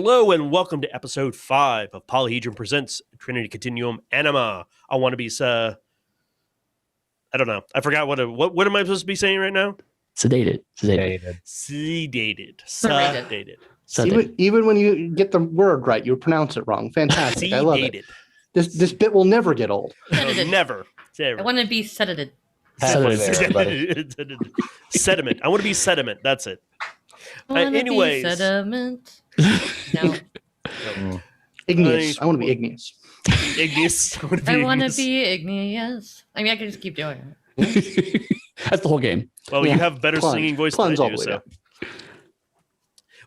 Hello and welcome to episode 5 of Polyhedron presents Trinity Continuum Anima. I want to be I don't know. I forgot what am I supposed to be saying right now? Sedated. Even when you get the word right, you pronounce it wrong. Fantastic. I love it. This bit will never get old. Never. I want to be sedated. Sediment. I want to be sediment. That's it. Anyways. Sediment. No. Igneous. I want to be igneous. Igneous. I want to be igneous. I mean, I can just keep doing it. That's the whole game. Well, you have better singing voice than I do, so.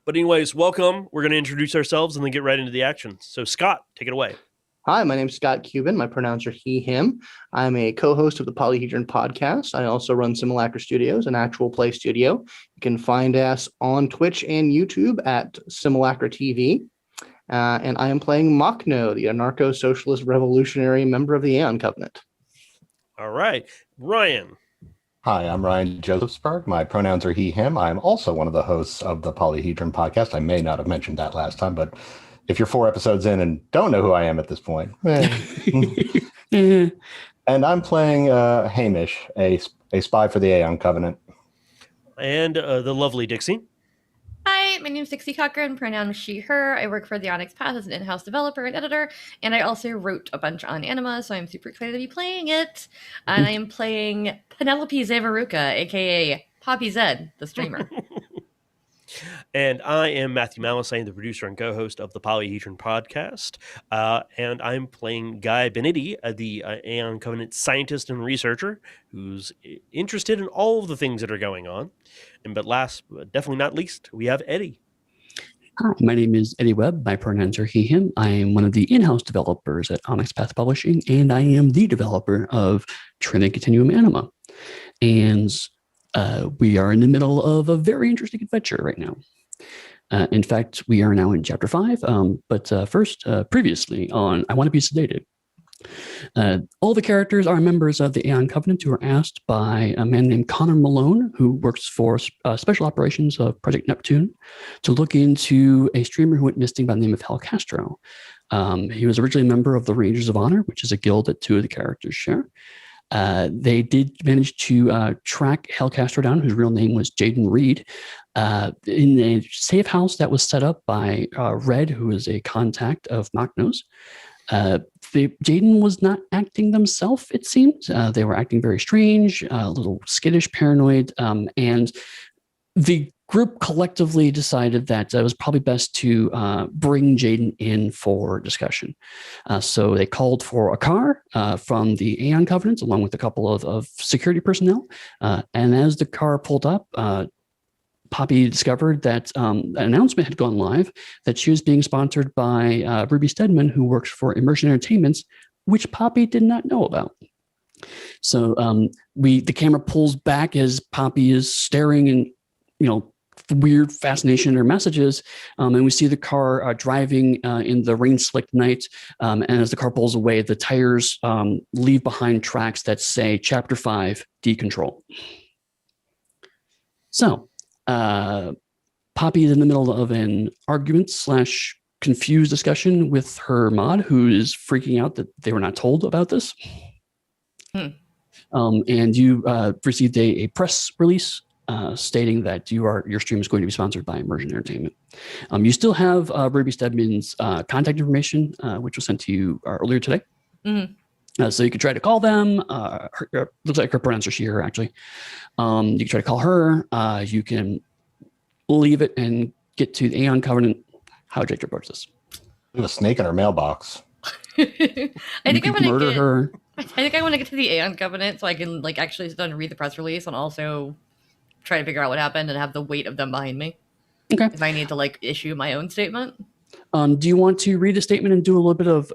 But anyways, welcome. We're going to introduce ourselves and then get right into the action. So, Scott, take it away. Hi, my name is Scott Kuban. My pronouns are he, him. I'm a co-host of the Polyhedron podcast. I also run Simulacra Studios, an actual play studio. You can find us on Twitch and YouTube at Simulacra TV. And I am playing Makhno, the anarcho-socialist revolutionary member of the Aeon Covenant. All right. Ryan. Hi, I'm Ryan Jofesberg. My pronouns are he, him. I'm also one of the hosts of the Polyhedron podcast. I may not have mentioned that last time, but if you're 4 episodes in and don't know who I am at this point. And I'm playing Hamish, a spy for the Aeon Covenant. And the lovely Dixie. Hi, my name is Dixie Cochran, pronoun she, her. I work for the Onyx Path as an in-house developer and editor, and I also wrote a bunch on Anima, so I'm super excited to be playing it. And I am playing Penelope Zavaruka, aka Poppy Zed, the streamer. And I am Matthew Malice. I am the producer and co-host of the Polyhedron podcast. And I'm playing Guy Bennitti, the Aeon Covenant scientist and researcher who's interested in all of the things that are going on. But last, but definitely not least, we have Eddy. Hi, my name is Eddy Webb. My pronouns are he, him. I am one of the in-house developers at Onyx Path Publishing, and I am the developer of Trinity Continuum Anima. And we are in the middle of a very interesting adventure right now. In fact, we are now in Chapter 5, but first, previously on I Want to Be Sedated. All the characters are members of the Aeon Covenant who are asked by a man named Connor Malone, who works for Special Operations of Project Neptune, to look into a streamer who went missing by the name of Hal Castro. He was originally a member of the Rangers of Honor, which is a guild that 2 of the characters share. They did manage to track Hal Castro down, whose real name was Jaden Reed, in a safe house that was set up by Red, who is a contact of Makhno's. Jaden was not acting themselves, it seems. They were acting very strange, a little skittish, paranoid, and the group collectively decided that it was probably best to bring Jaden in for discussion. So they called for a car from the Aeon Covenant, along with a couple of security personnel. And as the car pulled up, Poppy discovered that an announcement had gone live that she was being sponsored by Ruby Stedman, who works for Immersion Entertainments, which Poppy did not know about. So the camera pulls back as Poppy is staring and, weird fascination in her messages. And we see the car driving in the rain-slicked night. And as the car pulls away, the tires leave behind tracks that say Chapter 5, Decontrol. So Poppy is in the middle of an argument / confused discussion with her mod, who is freaking out that they were not told about this. And you received a press release stating that your stream is going to be sponsored by Immersion Entertainment. You still have Ruby Stedman's contact information, which was sent to you earlier today. Mm-hmm. So you could try to call them. Looks like her pronouns are she, her, actually. You can try to call her. You can leave it and get to the Aeon Covenant. How would you like to approach this? We have a snake in our mailbox. I think I want to get to the Aeon Covenant so I can actually sit down and read the press release and also try to figure out what happened and have the weight of them behind me. Okay. If I need to issue my own statement. Do you want to read a statement and do a little bit of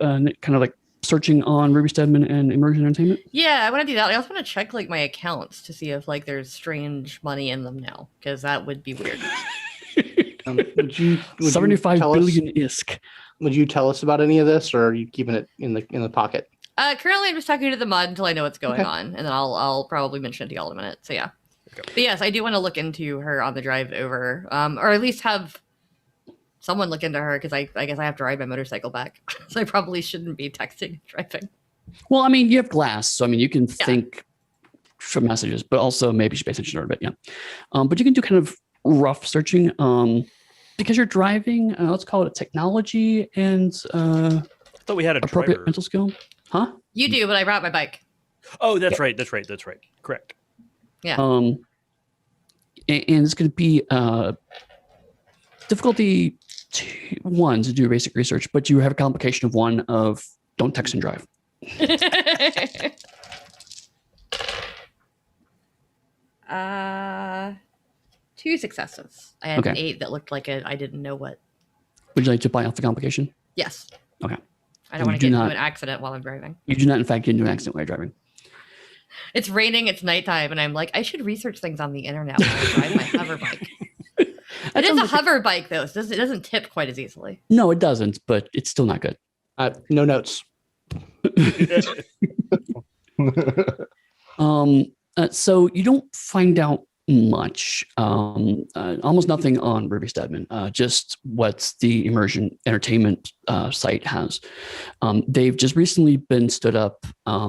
searching on Ruby Stedman and Immersion Entertainment? Yeah, I want to do that. I also want to check my accounts to see if there's strange money in them now, because that would be weird. Would 75 billion ISK. Would you tell us about any of this, or are you keeping it in the pocket? Currently, I'm just talking to the mod until I know what's going on, and then I'll probably mention it to y'all in a minute. So yeah. Okay. But yes, I do want to look into her on the drive over, or at least have someone look into her because I guess I have to ride my motorcycle back, so I probably shouldn't be texting and driving. Well, I mean, you have glass, so I mean, you can Yeah. think from messages, but also maybe you should pay attention to her a bit. Yeah. But you can do kind of rough searching because you're driving. Let's call it a technology and I thought we had a appropriate driver. mental skill. Huh? You do, but I brought my bike. Oh, that's right. That's right. That's right. Correct. Yeah. And it's going to be difficulty 1 to do basic research, but you have a complication of 1 of don't text and drive. 2 successes. I had Okay. an 8 that looked like I didn't know what. Would you like to buy off the complication? Yes. Okay. I You don't want to do get into not- an accident while I'm driving. You do not, in fact, get into an accident while you're driving. It's raining, it's nighttime, and I'm like, I should research things on the internet while I drive my hover bike. It is a hover bike, though, so it doesn't tip quite as easily. No, it doesn't, but it's still not good. No notes. So you don't find out much, almost nothing on Ruby Stedman, just what the Immersion Entertainment site has. They've just recently been stood up.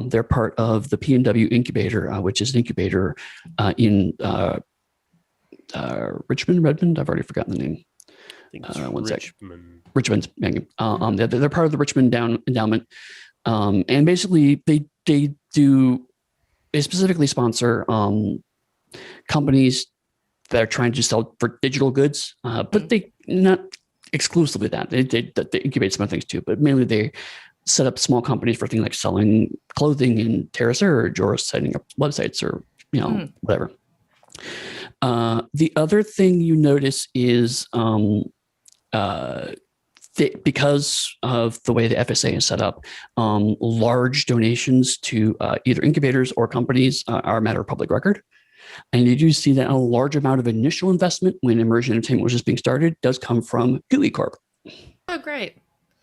They're part of the P&W Incubator, which is an incubator in Richmond, Redmond. I've already forgotten the name. I think it's One sec. Richmond. Richmond. They're part of the Richmond Endowment, and basically they specifically sponsor companies that are trying to sell for digital goods, but they not exclusively that. They incubate some other things too, but mainly they set up small companies for things like selling clothing in Terra Surge or setting up websites or whatever. The other thing you notice is because of the way the FSA is set up, large donations to either incubators or companies are a matter of public record. And you do see that a large amount of initial investment when Immersion Entertainment was just being started does come from GUI Corp, Oh, great.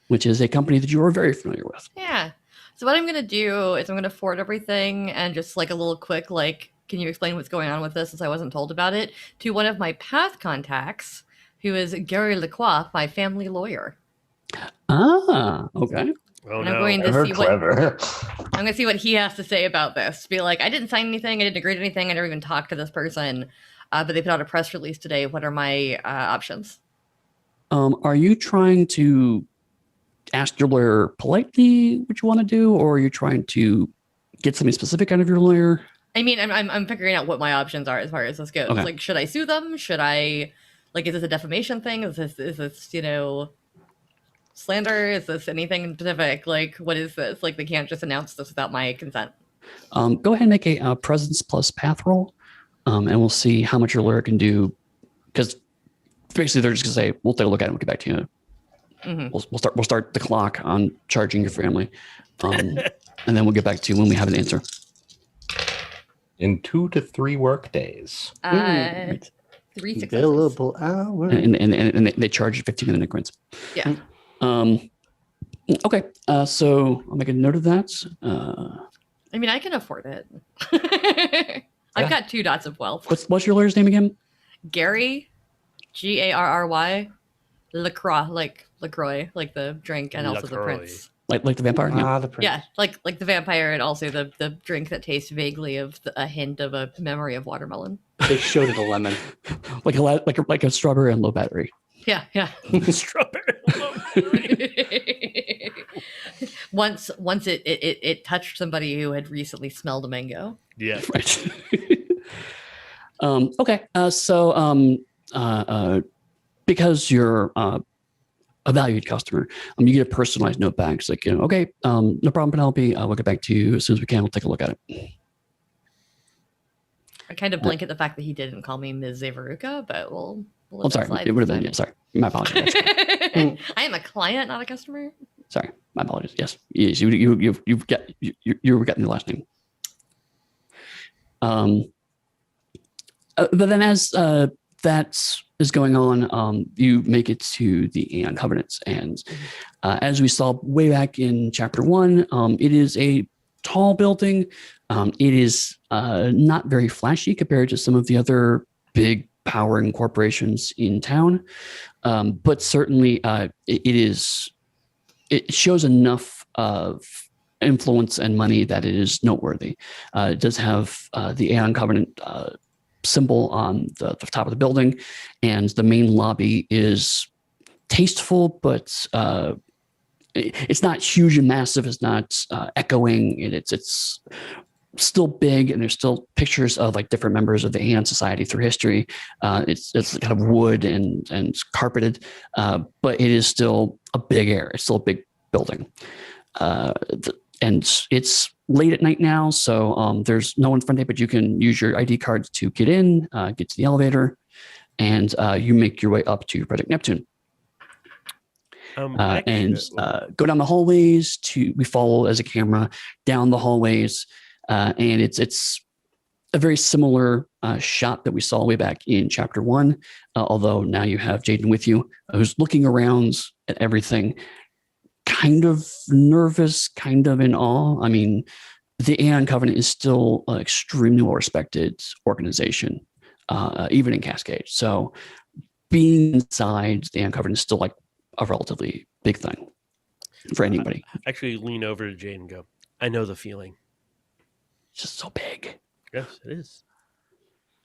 which is a company that you are very familiar with. Yeah. So what I'm going to do is I'm going to forward everything and just like a little quick, like, can you explain what's going on with this since I wasn't told about it, to one of my path contacts, who is Gary Lacroix, my family lawyer. Ah, okay. Oh, And I'm no. going to Ever see clever. I'm going to see what he has to say about this. Be like, I didn't sign anything. I didn't agree to anything. I never even talked to this person. But they put out a press release today. What are my options? Are you trying to ask your lawyer politely what you want to do, or are you trying to get something specific out of your lawyer? I mean, I'm figuring out what my options are as far as this goes. Okay. Like, should I sue them? Should I, like, is this a defamation thing? Is this slander? Is this anything specific? Like, what is this? Like, they can't just announce this without my consent. Go ahead and make a presence plus path roll, and we'll see how much your lawyer can do. Because basically, they're just gonna say, "We'll take a look at it and we'll get back to you." Mm-hmm. We'll start the clock on charging your family, and then we'll get back to you when we have an answer. In 2 to 3 work days. 3 successes. Billable hour. And they charge 15-minute increments. Yeah. Okay. So I'll make a note of that. I mean, I can afford it. I've got 2 dots of wealth. What's your lawyer's name again? Gary, Garry, LaCroix, like LaCroix, like the drink, and also the LaCroix. prince. Like the vampire? Yeah. The prince. Yeah, like the vampire, and also the drink that tastes vaguely of a hint of a memory of watermelon. They showed it a lemon. Like a strawberry and low battery. Yeah, yeah. Strawberry. Once it touched somebody who had recently smelled a mango. Yeah. Right. Okay. So because you're a valued customer, you get a personalized note back. It's like, okay, no problem, Penelope. We'll get back to you as soon as we can. We'll take a look at it. I kind of blink at the fact that he didn't call me Ms. Zavaruka, but we'll I'm sorry. It would have been. Yeah, sorry. My apologies. I am a client, not a customer. Sorry. My apologies. Yes. Yes. You've got you were getting the last name. But then as that is going on, you make it to the Aeon Covenants. And as we saw way back in chapter 1, it is a tall building. It is not very flashy compared to some of the other big powering corporations in town. But certainly it shows enough of influence and money that it is noteworthy. It does have the Aeon Covenant symbol on the top of the building, and the main lobby is tasteful, but it's not huge and massive. It's not echoing. It's still big, and there's still pictures of like different members of the Aeon Society through history. It's kind of wood and carpeted, but it is still a big area. It's still a big building, and it's late at night now, so there's no one front day, but you can use your ID cards to get in, get to the elevator, and you make your way up to Project Neptune. And go down the hallways. We follow as a camera down the hallways, and it's a very similar shot that we saw way back in chapter 1, although now you have Jaden with you, who's looking around at everything, kind of nervous, kind of in awe. I mean, the Aeon Covenant is still an extremely well-respected organization, even in Cascade. So being inside the Aeon Covenant is still like a relatively big thing for anybody. Actually lean over to Jade and go, I know the feeling. It's just so big. Yes, it is.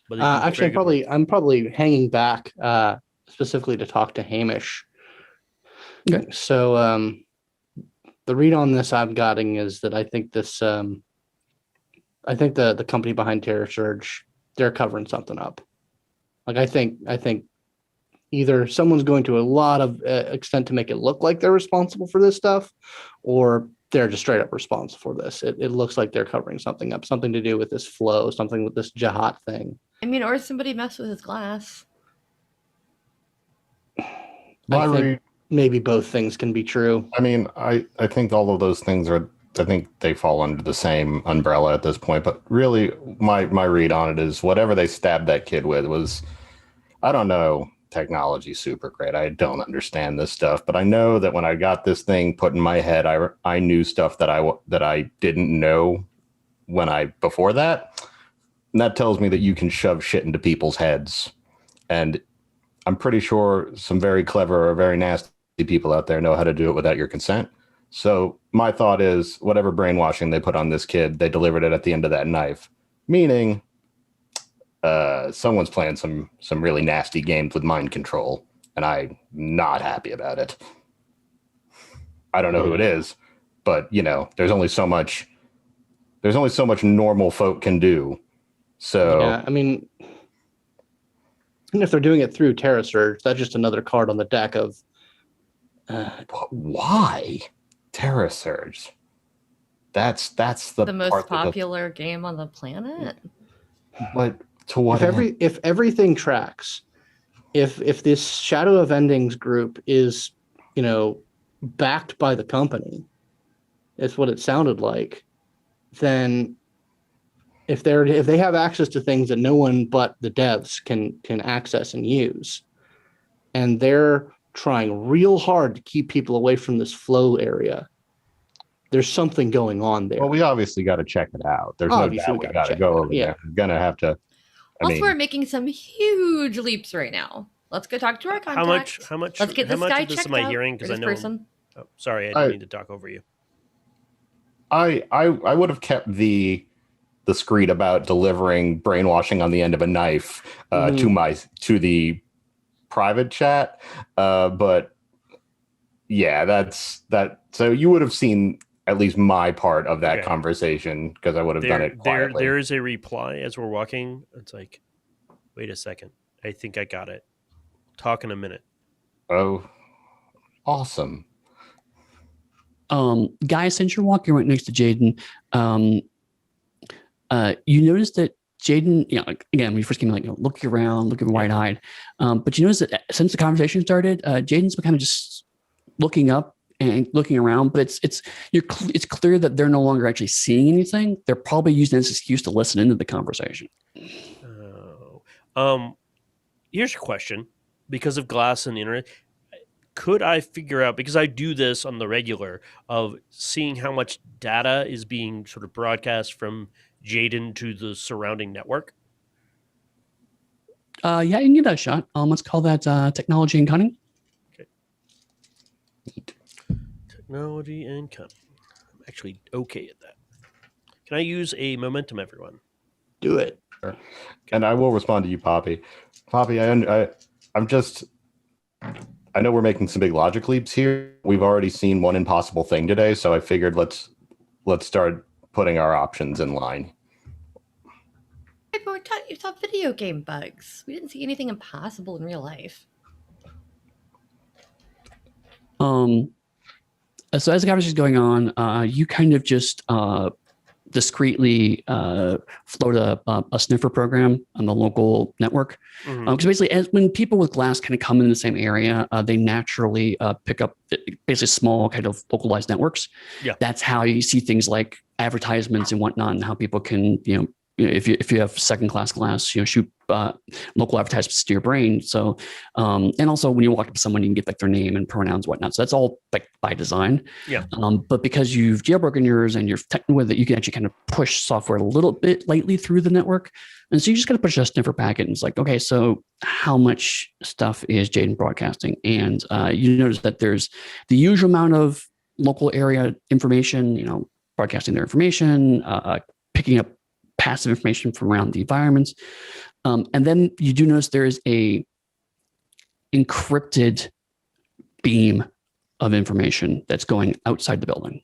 But actually, I'm probably hanging back specifically to talk to Hamish. Okay. So the read on this I'm getting is that I think this, I think the company behind Terror Surge, they're covering something up. Like I think either someone's going to a lot of extent to make it look like they're responsible for this stuff, or they're just straight up responsible for this. It looks like they're covering something up, something to do with this flow, something with this Jahat thing. I mean, or somebody messed with his glass. I think maybe both things can be true. I mean, I think all of those things I think they fall under the same umbrella at this point. But really, my read on it is whatever they stabbed that kid with was, I don't know, technology super great. I don't understand this stuff, but I know that when I got this thing put in my head, I knew stuff that I didn't know before that. And that tells me that you can shove shit into people's heads. And I'm pretty sure some very clever or very nasty people out there know how to do it without your consent. So my thought is whatever brainwashing they put on this kid, they delivered it at the end of that knife, meaning someone's playing some really nasty games with mind control, and I'm not happy about it. I don't know who it is, but there's only so much normal folk can do. So yeah, I mean, and if they're doing it through Terror Surge, that's just another card on the deck of why Terror Surge? That's the most part popular game on the planet. But to what if everything tracks, if this Shadow of Endings group is backed by the company, it's what it sounded like, then if they have access to things that no one but the devs can access and use, and they're trying real hard to keep people away from this flow area, there's something going on there. Well, we obviously got to check it out. There's no doubt we got to go over there. We're gonna have to. We're making some huge leaps right now. Let's go talk to our contact. How much? Let's get this guy checked am I out, hearing? Because I know. Person. Oh, sorry, I didn't mean to talk over you. I would have kept the screed about delivering brainwashing on the end of a knife to the private chat, but yeah, that's that. So you would have seen at least my part of that conversation, because I would have done it quietly. There is a reply as we're walking. It's like, wait a second, I think I got it. Talk in a minute. Oh, awesome. Guys, since you're walking right next to Jaden, you notice that Jaden, again, when you first came in, looking around, looking wide-eyed, but you notice that since the conversation started, Jaden's been kind of just looking up and looking around, but it's clear that they're no longer actually seeing anything. They're probably using this excuse to listen into the conversation. Here's a question. Because of glass and the internet, could I figure out, because I do this on the regular, of seeing how much data is being sort of broadcast from Jaden to the surrounding network? Yeah, you can give that a shot. Let's call that technology and cunning. technology and cunning. I'm actually okay at that. Can I use a momentum, everyone? Do it. And I will respond to you, Poppy. Poppy, I'm just. I know we're making some big logic leaps here. We've already seen one impossible thing today, so I figured let's start putting our options in line. Hey, but you saw video game bugs. We didn't see anything impossible in real life. So as the conversation is going on, you kind of just discreetly float a sniffer program on the local network. Because basically, when people with glass kind of come in the same area, they naturally pick up basically small kind of localized networks. Yeah. That's how you see things like advertisements and whatnot, and how people can, if you have second class glass, shoot local advertisements to your brain. So, and also when you walk up to someone, you can get like their name and pronouns, and whatnot. So that's all like by design. Yeah. But because you've jailbroken yours and you're technical with it, you can actually kind of push software a little bit lightly through the network. And so you just got to push a sniffer packet, and it's like, okay, so how much stuff is Jaden broadcasting? And you notice that there's the usual amount of local area information, broadcasting their information, picking up passive information from around the environments. And then you do notice there is a encrypted beam of information that's going outside the building.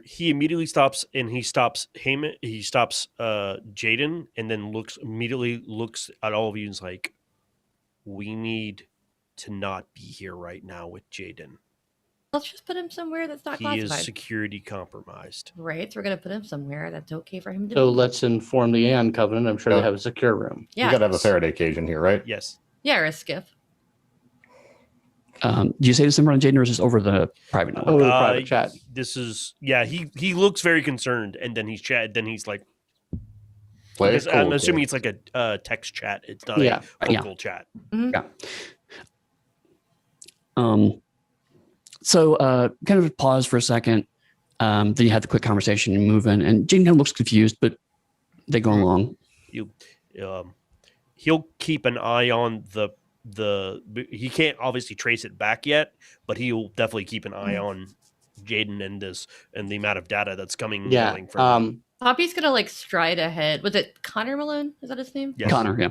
He immediately stops, and he stops Hamish. He stops Jaden, and then immediately looks at all of you and is like, "We need to not be here right now with Jaden. Let's just put him somewhere that's not He classified. is security compromised." Right, so we're going to put him somewhere that's okay for him to So be. let's inform the Ann Covenant. I'm sure they have a secure room. Yeah. You got to have a Faraday cage in here, right? Yes. Yeah, or a skiff. Do you say this in front of Jaden, or is this over the private network? Over the private chat. This is he looks very concerned, and then he's like, Play it because I'm cool, assuming kid. it's like a text chat. It's not Yeah. a vocal chat. Yeah. So kind of pause for a second. Then you have the quick conversation and move in, and Jaden kind of looks confused, but they go along. He'll keep an eye on the he can't obviously trace it back yet, but he'll definitely keep an eye on Jaden and the amount of data that's coming. Yeah. Rolling from him. Poppy's going to like stride ahead. Was it Connor Malone? Is that his name? Yes. Connor, yeah.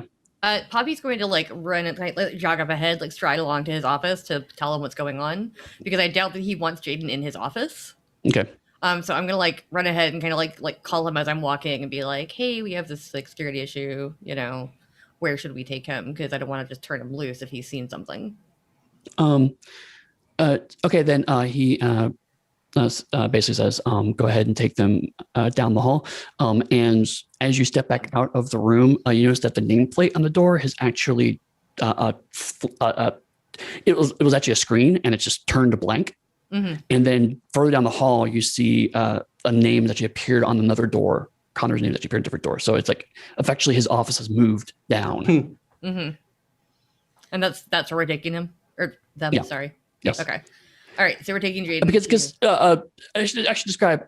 Poppy's going to like run and like jog up ahead, like stride along to his office to tell him what's going on, because I doubt that he wants Jaden in his office. Okay. So I'm gonna like run ahead and kind of like call him as I'm walking and be like, "Hey, we have this like security issue. Where should we take him? Because I don't want to just turn him loose if he's seen something." Okay, then he basically says, "Go ahead and take them down the hall." And as you step back out of the room, you notice that the nameplate on the door has actually it was actually a screen, and it's just turned to blank. Mm-hmm. And then further down the hall, you see a name that actually appeared on another door. Connor's name that actually appeared on a different door. So it's like effectively his office has moved down. Mm-hmm. And that's where we're taking him, or them. Yeah. Sorry. Yes. Okay. All right. So we're taking Jaden. Because I should actually describe,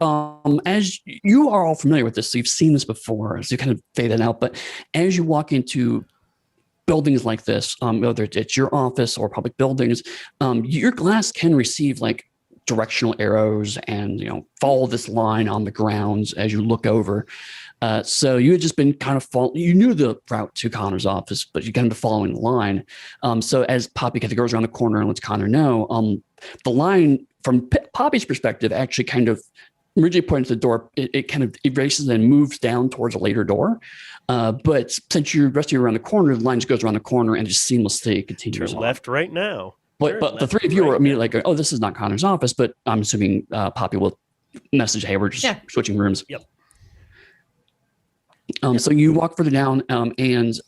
as you are all familiar with this, so you've seen this before, so you kind of fade it out. But as you walk into buildings like this, whether it's your office or public buildings, your glass can receive like directional arrows and follow this line on the grounds as you look over. So you had just been kind of you knew the route to Connor's office, but you kind of following the line. So as Poppy kind of goes around the corner and lets Connor know, the line from Poppy's perspective actually kind of originally pointed to the door. It kind of erases and moves down towards a later door. But since you're resting around the corner, the line just goes around the corner and just seamlessly continues Turn on. left right now. But the three of you are immediately like, "Oh, this is not Connor's office," but I'm assuming Poppy will message, "Hey, we're just switching rooms." Yep. So you walk further down, and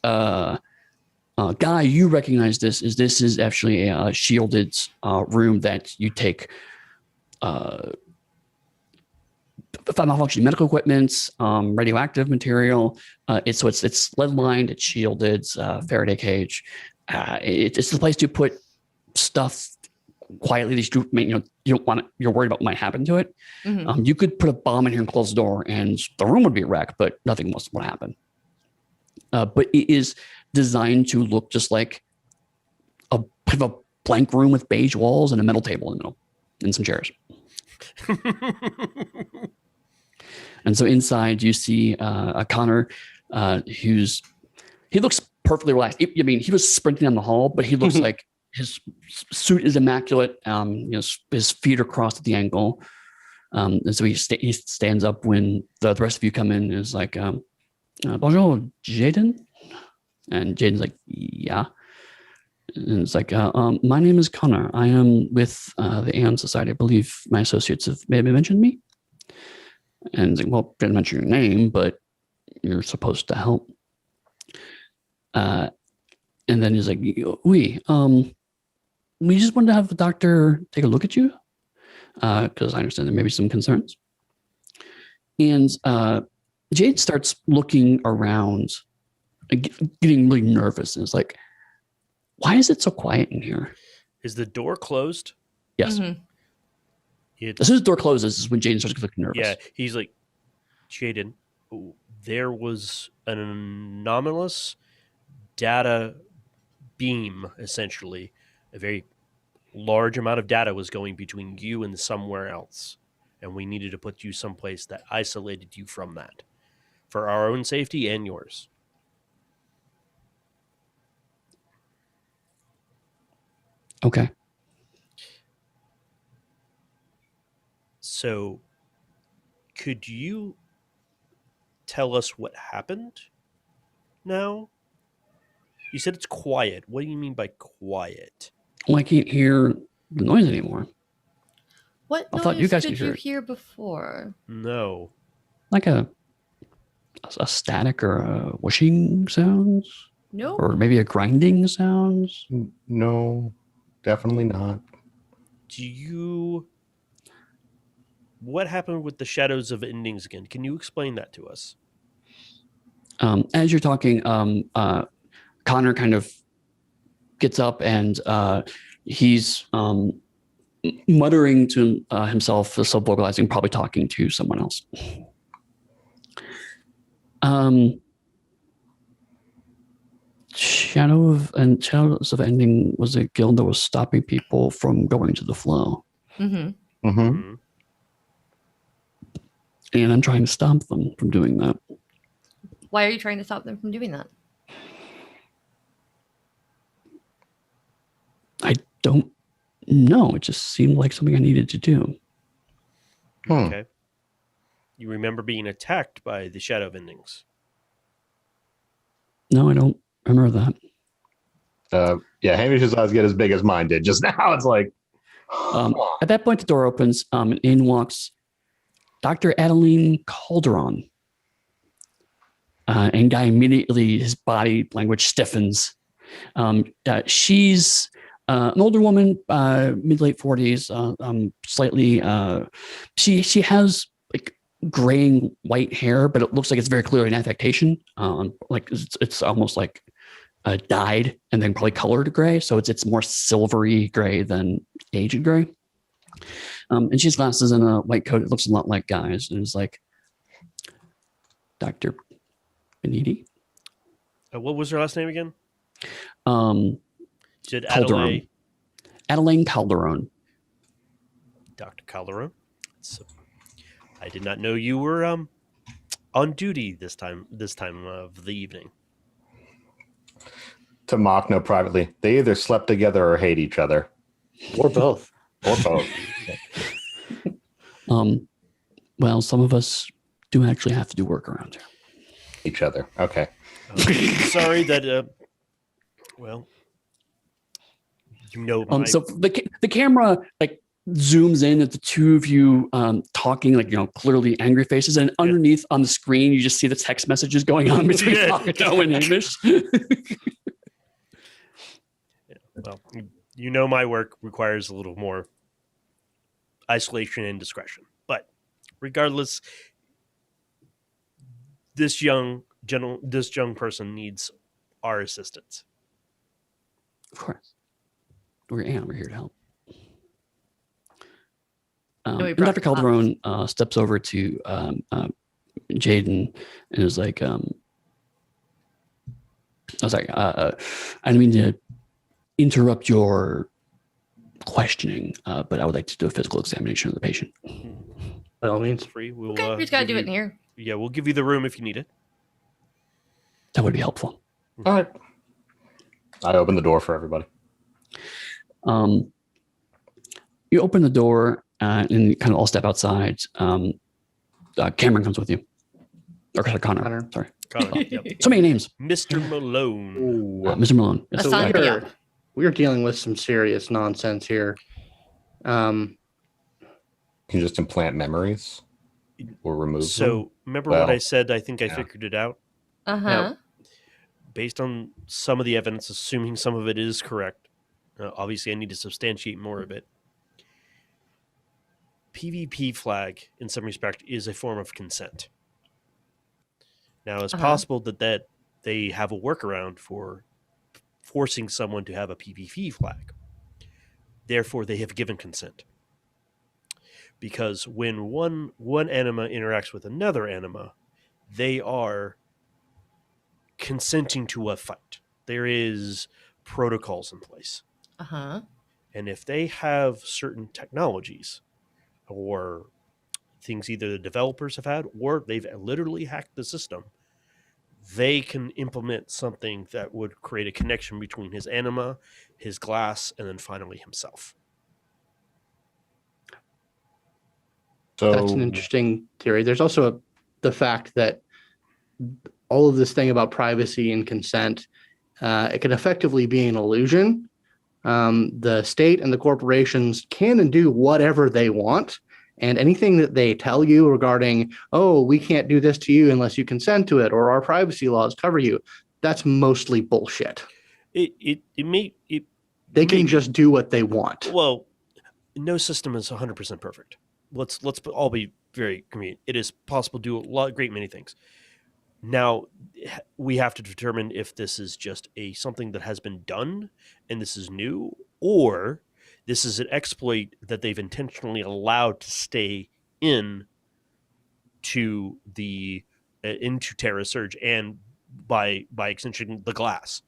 Guy, you recognize this is actually a shielded room that you take malfunctioning medical equipment, radioactive material. It's lead lined, it's shielded, Faraday cage. It's the place to put stuff quietly that you don't want it, you're worried about what might happen to it. Mm-hmm. You could put a bomb in here and close the door, and the room would be a wreck, but nothing else would happen. But it is designed to look just like a blank room with beige walls and a metal table in the middle and some chairs. And so inside you see a Connor he looks perfectly relaxed. I mean, he was sprinting down the hall, but he looks like his suit is immaculate. His feet are crossed at the ankle. And so he stands up when the rest of you come in and is like, bonjour, Jaden? And Jaden's like, yeah. And it's like, my name is Connor. I am with the Aeon Society. I believe my associates have maybe mentioned me. And it's like, well, didn't mention your name, but you're supposed to help. And then he's like, we just wanted to have the doctor take a look at you. Because I understand there may be some concerns. And Jade starts looking around, getting really nervous. And it's like, why is it so quiet in here? Is the door closed? Yes. Mhm. As soon as the door closes is when Jaden starts looking nervous. Yeah, he's like, Jaden, there was an anomalous data beam, essentially. A very large amount of data was going between you and somewhere else. And we needed to put you someplace that isolated you from that. For our own safety and yours. Okay. So, could you tell us what happened now? You said it's quiet. What do you mean by quiet? Well, I can't hear the noise anymore. What I noise thought you guys did could hear you it. hear before? No. Like a static or a whooshing sounds? No. Or maybe a grinding sounds? No, definitely not. What happened with the shadows of endings again? Can you explain that to us? As you're talking, Connor kind of gets up and he's muttering to himself, self-vocalizing, probably talking to someone else. Shadows of Ending was a guild that was stopping people from going to the flow. Mm-hmm. Mm-hmm. And I'm trying to stop them from doing that. Why are you trying to stop them from doing that? I don't know. It just seemed like something I needed to do. Okay. You remember being attacked by the shadow of endings? No, I don't remember that. Yeah, Hamish's eyes get as big as mine did just now. It's like, At that point, the door opens and in walks Dr. Adeline Calderon. And Guy immediately, his body language stiffens. She's an older woman, mid-late 40s, slightly, she has like graying white hair, but it looks like it's very clearly an affectation. Like it's almost like dyed and then probably colored gray. So it's more silvery gray than aged gray. And she has glasses and a white coat. It looks a lot like Guy's. And it's like, Dr. Bennitti. What was her last name again? Did Calderon. Adeline Calderon. Dr. Calderon. I did not know you were on duty this time of the evening. to Makhno privately, they either slept together or hate each other. Or both. Or both. Well, some of us do actually have to do work around here. Each other. Okay. Sorry that, well, you know, So the camera like zooms in at the two of you talking, like, you know, clearly angry faces, and underneath on the screen you just see the text messages going on between Makhno and Hamish. Well, you know, my work requires a little more isolation and discretion, but regardless, this young person needs our assistance. Of course, we're here to help. we And Dr. brought Calderon steps over to Jaden and is like, I was like, I didn't mean to interrupt your questioning, but I would like to do a physical examination of the patient. By all means. It's free. We'll, Okay, we just gotta do it in here. Yeah, we'll give you the room if you need it. That would be helpful. All right. I open the door for everybody. You open the door and you kind of all step outside. Cameron comes with you. Or Connor. Sorry. Connor, yep. So many names. Mr. Malone. Mr. Malone. Yes. So Assign me up. we're dealing with some serious nonsense here. Can you just implant memories or remove them? So remember what I said? I think I figured it out. Uh-huh. Based on some of the evidence, assuming some of it is correct. Obviously, I need to substantiate more of it. PvP flag, in some respect, is a form of consent. Now, it's possible that they have a workaround for forcing someone to have a PvP flag. Therefore, they have given consent. Because when one anima interacts with another anima, they are consenting to a fight. There is protocols in place. Uh-huh. And if they have certain technologies or things either the developers have had or they've literally hacked the system, they can implement something that would create a connection between his anima, his glass, and then finally himself. So That's an interesting theory. There's also the fact that all of this thing about privacy and consent, it can effectively be an illusion. The state and the corporations can and do whatever they want. And anything that they tell you regarding, oh, we can't do this to you unless you consent to it, or our privacy laws cover you, that's mostly bullshit. They can just do what they want. Well, no system is 100% perfect. Let's all be very convenient. It is possible to do a great many things. Now, we have to determine if this is just something that has been done and this is new, or this is an exploit that they've intentionally allowed to stay into Terra Surge and by extension the glass.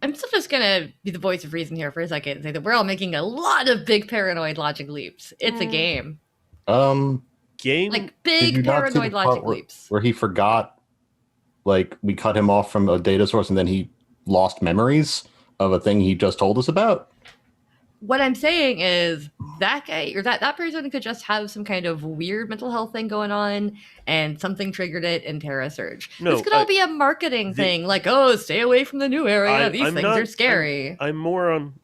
I'm still just gonna be the voice of reason here for a second and say that we're all making a lot of big paranoid logic leaps. It's a game. Game? Like did you big not see the paranoid part logic leaps. where he forgot, like we cut him off from a data source and then he lost memories of a thing he just told us about? What I'm saying is that guy or that person could just have some kind of weird mental health thing going on and something triggered it in Terra Surge. No, this could all be a marketing thing, like, oh, stay away from the new area. These things are scary. I'm more on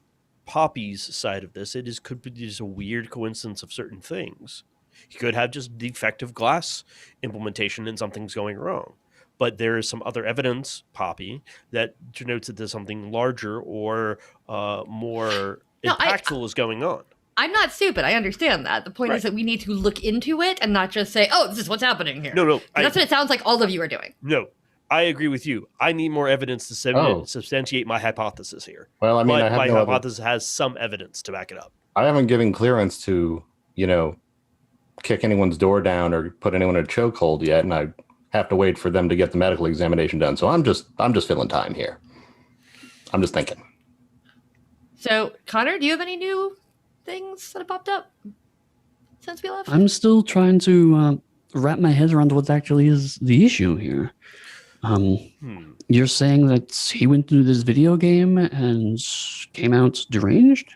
Poppy's side of this. Could be just a weird coincidence of certain things. You could have just defective glass implementation and something's going wrong. But there is some other evidence, Poppy, that denotes that there's something larger or more impactful is going on. I'm not stupid. I understand that. The point is that we need to look into it and not just say, oh, this is what's happening here. No. That's what it sounds like all of you are doing. No, I agree with you. I need more evidence to substantiate my hypothesis here. Well, I mean, but my hypothesis has some evidence to back it up. I haven't given clearance to, kick anyone's door down or put anyone in a chokehold yet, and I have to wait for them to get the medical examination done. So I'm just filling time here. I'm just thinking. So, Connor, do you have any new things that have popped up since we left? I'm still trying to wrap my head around what actually is the issue here. You're saying that he went through this video game and came out deranged?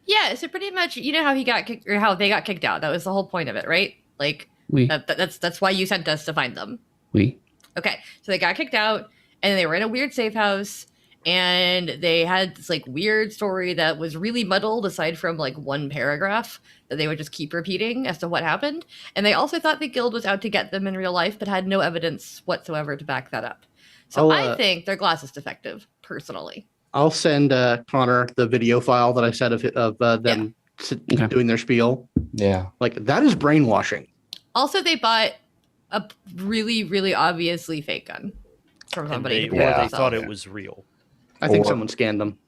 Yeah, so pretty much, you know how he got kicked or how they got kicked out. That was the whole point of it, right? Like, that's why you sent us to find them. Okay, so they got kicked out, and they were in a weird safe house, and they had this like weird story that was really muddled aside from like one paragraph that they would just keep repeating as to what happened. And they also thought the guild was out to get them in real life, but had no evidence whatsoever to back that up. So I think their glass is defective, personally. I'll send Connor the video file that I said of them doing their spiel. Yeah. Like, that is brainwashing. Also, they bought a really, really obviously fake gun from somebody. Or they thought it was real. I think someone scanned them.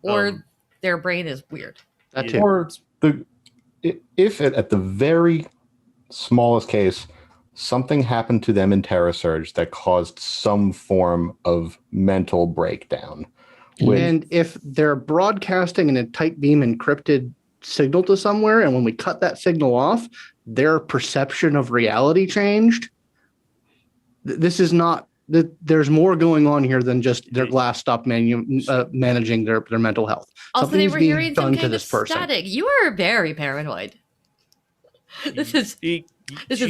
Or their brain is weird. That too. Or if at the very smallest case, something happened to them in Terra Surge that caused some form of mental breakdown, And if they're broadcasting in a tight beam encrypted signal to somewhere, and when we cut that signal off, their perception of reality changed. This is not that there's more going on here than just their glass stopped managing their mental health. Also, Something they is were being hearing done some to kind this of person. static. You are very paranoid. This is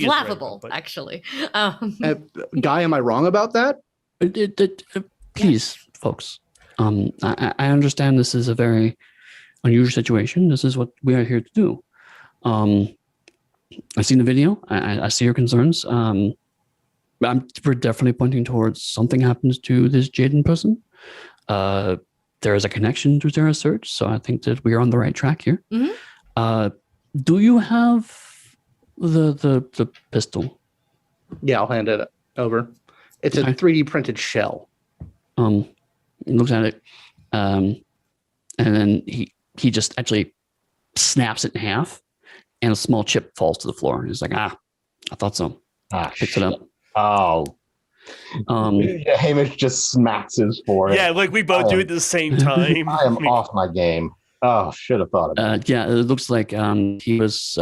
laughable, actually. Guy, am I wrong about that? Please, folks. I understand this is a very unusual situation. This is what we are here to do. I've seen the video. I see your concerns. We're definitely pointing towards something happens to this Jaden person. There is a connection to Terra Search, so I think that we are on the right track here. Mm-hmm. Do you have the pistol? Yeah, I'll hand it over. It's a 3D printed shell. Looks at it, and then he just actually snaps it in half, and a small chip falls to the floor. He's like, I thought so. Picks it up. Oh. Hamish just smacks his forehead. Yeah, like we both do it at the same time. I am off my game. Oh, should have thought of it. Yeah, it looks like he was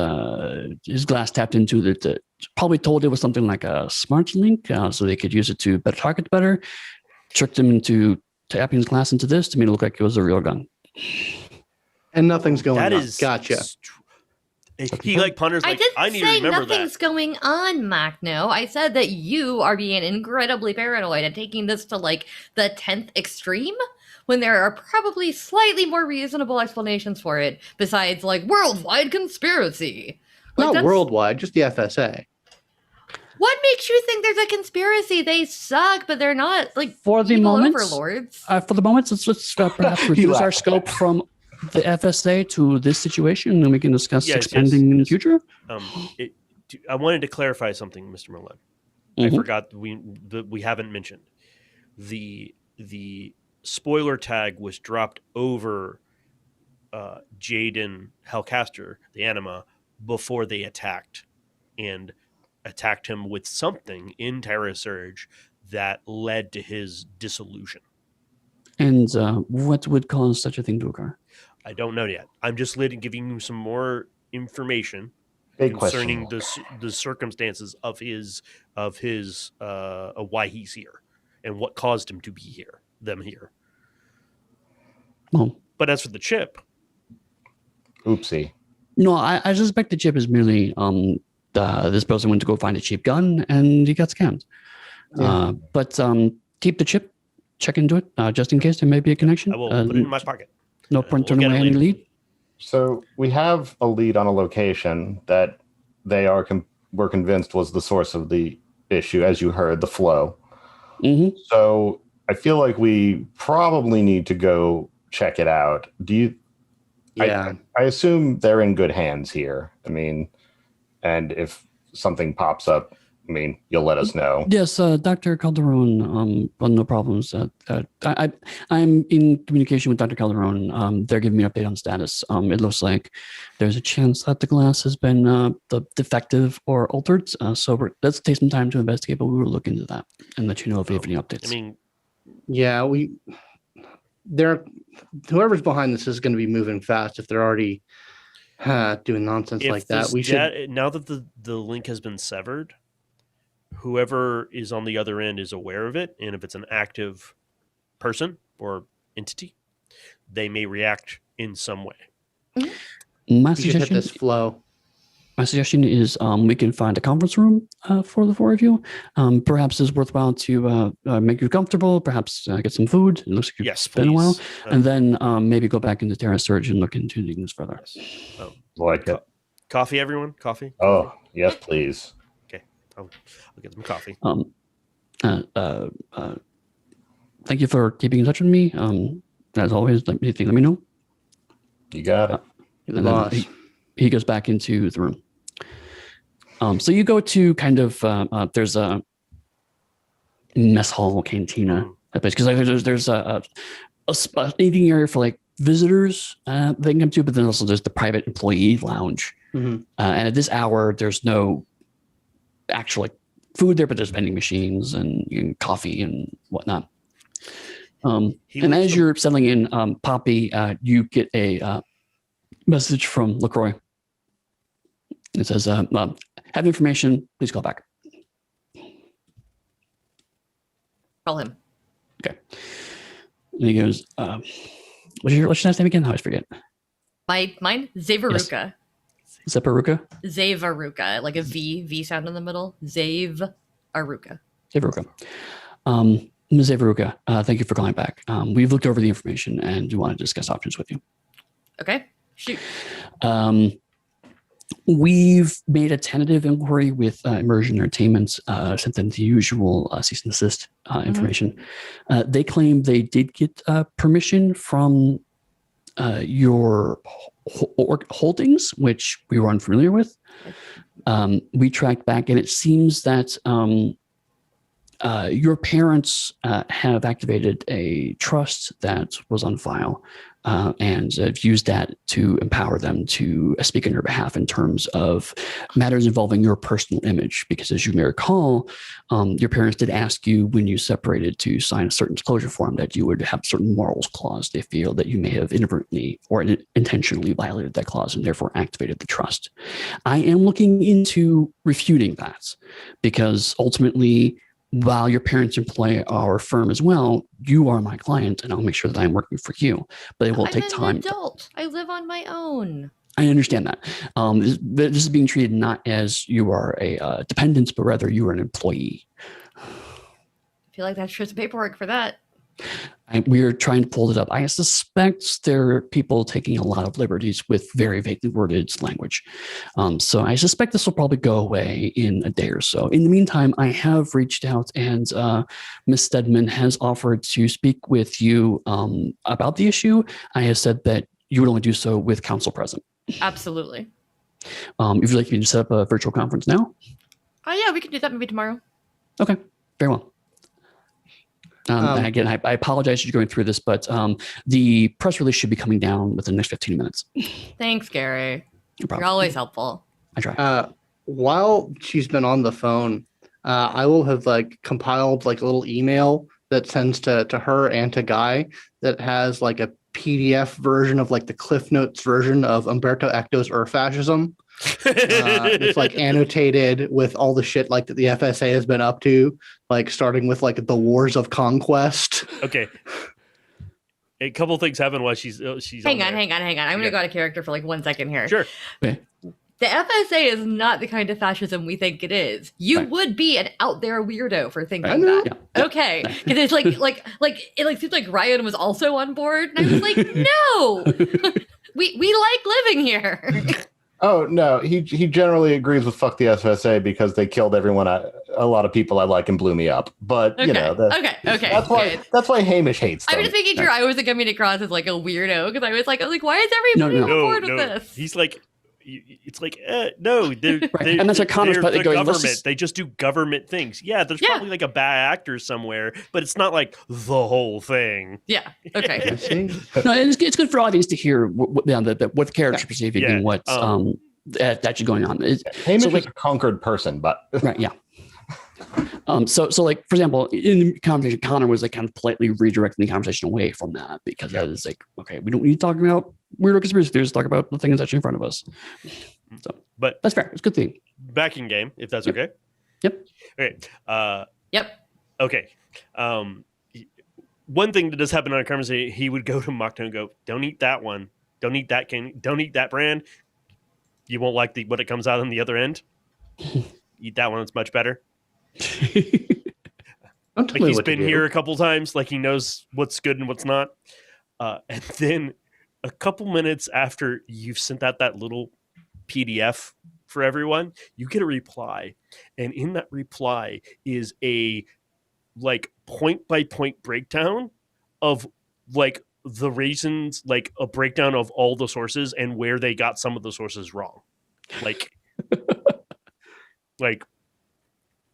his glass tapped into the probably told it was something like a smart link, so they could use it to target better. Tricked him into tapping his glass into this to make it look like it was a real gun. And nothing's going on. Is gotcha. He like ponders like, I need to remember that. Nothing's going on, Makhno. I said that you are being incredibly paranoid and taking this to like the 10th extreme when there are probably slightly more reasonable explanations for it besides like worldwide conspiracy. Like, Not worldwide, just the FSA. What makes you think there's a conspiracy? They suck, but they're not like for the evil moment. Overlords. For the moment, let's perhaps reduce our scope from the FSA to this situation, and we can discuss expanding in the future. I wanted to clarify something, Mr. Millet. I forgot we haven't mentioned the spoiler tag was dropped over Jaden Hellcaster, the Anima, before they attacked him with something in Terra Surge that led to his dissolution. And what would cause such a thing to occur? I don't know yet. I'm just giving you some more information concerning the circumstances of why he's here and what caused him to be here. Well, but as for the chip, oopsie. No, I suspect the chip is merely this person went to go find a cheap gun and he got scammed. Yeah. But keep the chip, check into it just in case there may be a connection. I will put it in my pocket. No point turning away any lead. So we have a lead on a location that they were convinced was the source of the issue, as you heard, the flow. Mm-hmm. So I feel like we probably need to go check it out. Do you? Yeah. I assume they're in good hands here. I mean, and if something pops up, I mean, you'll let us know. Yes, Dr. Calderon, no problems. I'm in communication with Dr. Calderon. They're giving me an update on status. It looks like there's a chance that the glass has been defective or altered. So let's take some time to investigate, but we will look into that and let you know if we have any updates. I mean, yeah, whoever's behind this is going to be moving fast if they're already doing nonsense like that. We should now that the link has been severed, whoever is on the other end is aware of it, and if it's an active person or entity, they may react in some way. My should hit this flow. My suggestion is we can find a conference room for the four of you. Perhaps it's worthwhile to make you comfortable, perhaps get some food. It looks like it's been a while. And then maybe go back into Terra Surge and look into things further. Yes. Oh. Like coffee, everyone? Coffee? Oh, yes, please. Okay. I'll get some coffee. Thank you for keeping in touch with me. As always, anything, let me know. You got it. He goes back into the room. So you go to kind of there's a mess hall cantina because there's a eating area for like visitors they can come to, but then also there's the private employee lounge. And at this hour, there's no actual like food there, but there's vending machines and coffee and whatnot. And as you're settling in, Poppy, you get a message from LaCroix. It says, have information, please call back. Call him. Okay. And he goes, what's your last name again? I always forget. Mine? Zavaruka. Yes. Zeparuka? Zavaruka, like a V sound in the middle. Zavaruka. Zeparuka. Ms. Zavaruka, thank you for calling back. We've looked over the information and we want to discuss options with you. Okay, shoot. We've made a tentative inquiry with Immersion Entertainment, sent them the usual cease and desist information. They claim they did get permission from your holdings, which we were unfamiliar with. We tracked back, and it seems that your parents have activated a trust that was on file and have used that to empower them to speak on your behalf in terms of matters involving your personal image. Because as you may recall, your parents did ask you when you separated to sign a certain disclosure form that you would have certain morals clause. They feel that you may have inadvertently or intentionally violated that clause and therefore activated the trust. I am looking into refuting that because ultimately, while your parents employ our firm as well, you are my client, and I'll make sure that I'm working for you. But it will take time. I'm an adult. I live on my own. I understand that. This is being treated not as you are a dependent, but rather you are an employee. I feel like that's just paperwork for that. We're trying to pull it up. I suspect there are people taking a lot of liberties with very vaguely worded language. So I suspect this will probably go away in a day or so. In the meantime, I have reached out, and Ms. Stedman has offered to speak with you about the issue. I have said that you would only do so with counsel present. Absolutely. If you'd like me to set up a virtual conference now? Oh, yeah, we can do that maybe tomorrow. Okay, very well. And again, I apologize you're going through this, but the press release should be coming down within the next 15 minutes. Thanks, Gary. No problem. You're always helpful. I try. While she's been on the phone, I will have compiled a little email that sends to her and to Guy that has a PDF version of the Cliff Notes version of Umberto Eco's Fascism. It's annotated with all the shit that the FSA has been up to, starting with the wars of conquest. Okay. A couple things happen while she's hang on. I'm gonna go out of character for 1 second here. Sure. Okay. The FSA is not the kind of fascism we think it is. You would be an out there weirdo for thinking that. Yeah. Okay, because it's it seems like Ryan was also on board, and I was like, no, we like living here. Oh no, he generally agrees with fuck the FSA because they killed everyone. A lot of people I like and blew me up. But okay. That's why Hamish hates them. I'm just making sure I wasn't coming across as a weirdo because I was like, why is everybody on board with this? He's it's no, they're and that's a Connor's the going, government. They just do government things. Yeah, there's probably a bad actor somewhere, but it's not the whole thing. Yeah. Okay. No, it's good for audience to hear what the characters perceiving and what's actually going on. Hamish is a conquered person, but right, yeah. So for example, in the conversation, Connor was kind of politely redirecting the conversation away from that because that is okay, we don't need to talk about weirdo conspiracy theories, talk about the thing that's actually in front of us. So, but that's fair. It's a good thing. Back in game, if that's okay. Yep. Okay. Yep. Okay. One thing that does happen on a conversation, he would go to Makhno and go, "Don't eat that one. Don't eat that Don't eat that brand. You won't like what it comes out on the other end. Eat that one. It's much better." He's been here a couple times, he knows what's good and what's not. And then a couple minutes after you've sent out that little PDF for everyone, you get a reply. And in that reply is a point by point breakdown of the reasons, a breakdown of all the sources and where they got some of the sources wrong.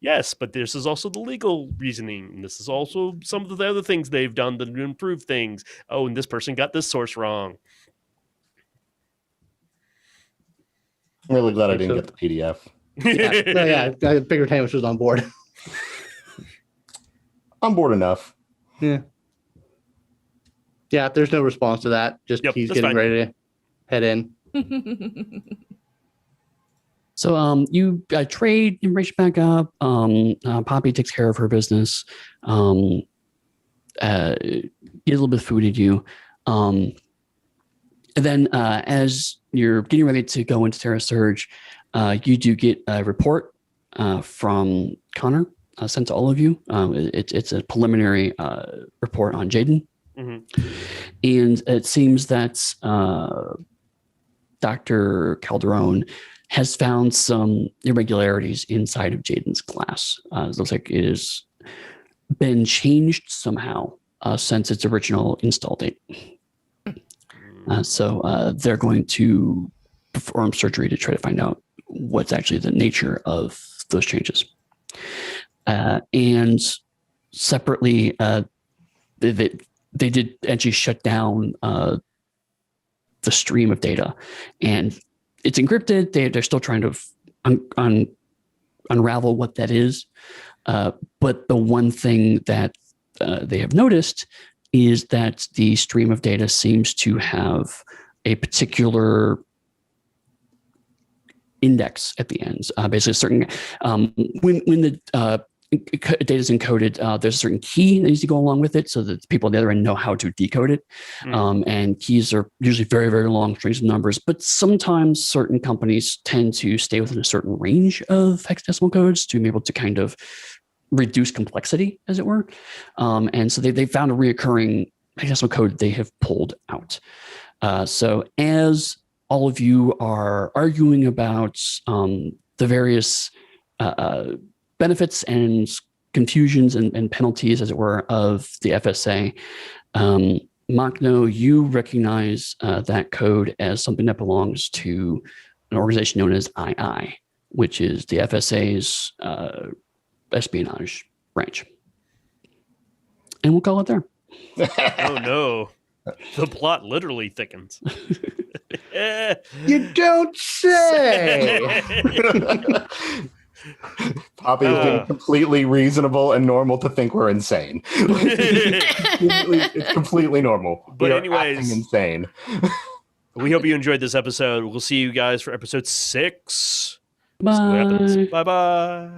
Yes, but this is also the legal reasoning. And this is also some of the other things they've done to improve things. Oh, and this person got this source wrong. I'm really glad I didn't get the PDF. I figured Hamish was on board. On board enough. Yeah. Yeah, there's no response to that. Just Yep, he's that's getting fine. ready to head in. So you trade information back up. Poppy takes care of her business. Get a little bit of food at you. And then as you're getting ready to go into Terra Surge, you do get a report from Connor sent to all of you. It's a preliminary report on Jaden. Mm-hmm. And it seems that Dr. Calderon has found some irregularities inside of Jaden's glass. It looks like it has been changed somehow since its original install date. So they're going to perform surgery to try to find out what's actually the nature of those changes. And separately, they did actually shut down the stream of data, and it's encrypted. They're still trying to unravel what that is. But the one thing that they have noticed is that the stream of data seems to have a particular index at the ends. Basically, a certain when the data is encoded, there's a certain key that needs to go along with it so that people on the other end know how to decode it. And keys are usually very, very long strings of numbers, but sometimes certain companies tend to stay within a certain range of hexadecimal codes to be able to kind of reduce complexity, as it were. And so they found a reoccurring hexadecimal code they have pulled out. So as all of you are arguing about the various benefits and confusions and penalties, as it were, of the FSA, Makhno, you recognize that code as something that belongs to an organization known as II, which is the FSA's espionage branch. And we'll call it there. Oh no. The plot literally thickens. You don't say. Poppy is being completely reasonable and normal to think we're insane. It's completely normal. But we are anyways, acting insane. We hope you enjoyed this episode. We'll see you guys for episode 6. Bye. Bye bye.